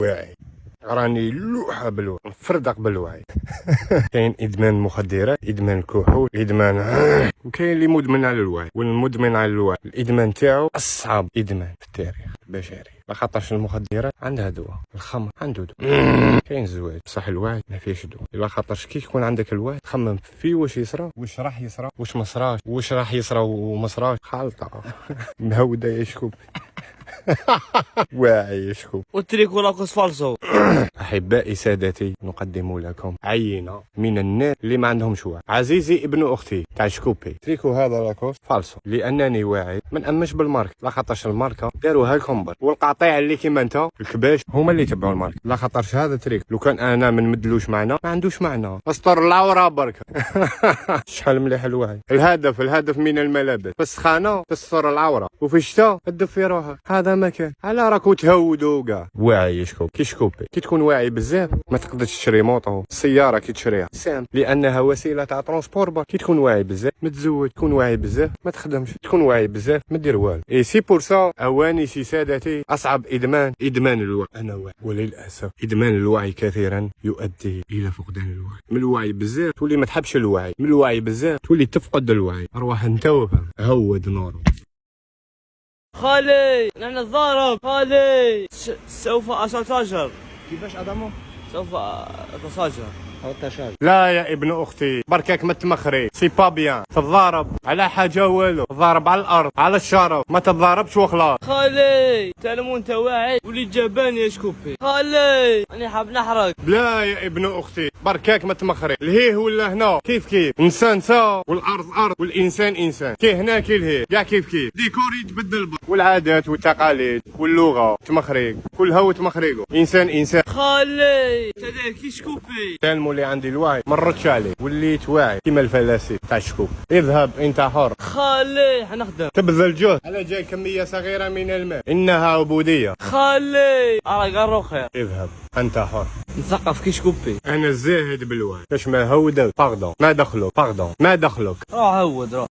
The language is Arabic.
واعي، راني لوحة بالوعي، نفردق بالوعي. كاين ادمان المخدرات، ادمان الكحول، ادمان وكاين اللي مدمن على الوعي. والمدمن على الوعي الادمان تاعو اصعب ادمان في التاريخ البشري، لاخاطرش المخدرات عندها دواء، الخمر عنده دواء. كاين الزواج بصح الوعي ما فيهش دواء، لاخاطرش كي يكون عندك الوعي تخمم في واش يصرى، واش راح يصرى، واش ما صراش، واش راح يصرى وما صراش، خالطه مهوده يا شكوب. واعي يا شكوب. والتريكو لاكوس فالسو. أحبائي سادتي، نقدم لكم عينة من الناس اللي ما عندهمش وعي. عزيزي ابن أختي تاع شكوبي، تريكو هذا لاكوست فالسو، لأنني واعي ما نأمنش بالماركة، لاخاطرش الماركة داروها لكم برك، والقطيع اللي كيما انت الكباش هما اللي يتبعوا الماركة، لاخاطرش هذا تريك لو كان أنا ما نمدلوش معنا ما عندوش معنى. استر العورة برك. شحال مليح الوعي. الهدف من الملابس في السخانة تستر العورة، وفي الشتاء تدفي روحك. هذا ما كان، على راكو تهودوا كاع. واعي يشكوب كي شكوبي، كي تكون واعي بزاف ما تقدرش تشري موطو، السياره كي تشريها سام لانها وسيله تاع ترونسبور برك. كي تكون واعي بزاف ما تزوج، تكون واعي بزاف ما تخدمش، تكون واعي بزاف ما دير والو. اي سي بور سا اواني سي سادتي، اصعب ادمان الوعي. انا واعي وللاسف ادمان الوعي كثيرا يؤدي الى فقدان الوعي. من الوعي بزاف تولي ما تحبش الوعي، من الوعي بزاف تولي تفقد الوعي. ارواح انت وفهم هود نورو. خالي نحن نتضارب خالي. سوف أتشاجر. كيفاش ادمو؟ سوف أتشاجر. لا يا ابن اختي بركاك ما تمخري، سي با بيان تضارب على حاجه والو، تضارب على الارض على الشرف، ما تضاربش وخلاص. خالي تعلمون انت واعي وليت جبان يا شكوبي. خالي انا حاب نحرق. لا يا ابن اختي بركاك ما تمخري، الهيه ولا هنا كيف انسان سا، والارض ارض، والانسان انسان، كي هنا كي الهيه كاع كيف ديكور يتبدل برك، والعادات والتقاليد واللغه تمخريق، كلها وتمخريقو. انسان خالي تدير كي شكوبي. اللي عندي الوعي مرتش عليه، وليت واعي كيما الفلاسفه تاع الشكوك. اذهب انت حر. خالي حنخدم. تبذل جهد على جاي كميه صغيره من الماء، انها عبوديه. خالي أراك خير. اذهب انت حر. نثقف كي شكوبي. انا الزاهد بالوعي، كاش ما هودك باردون ما دخلك، باردون ما دخلك. روح هود روح.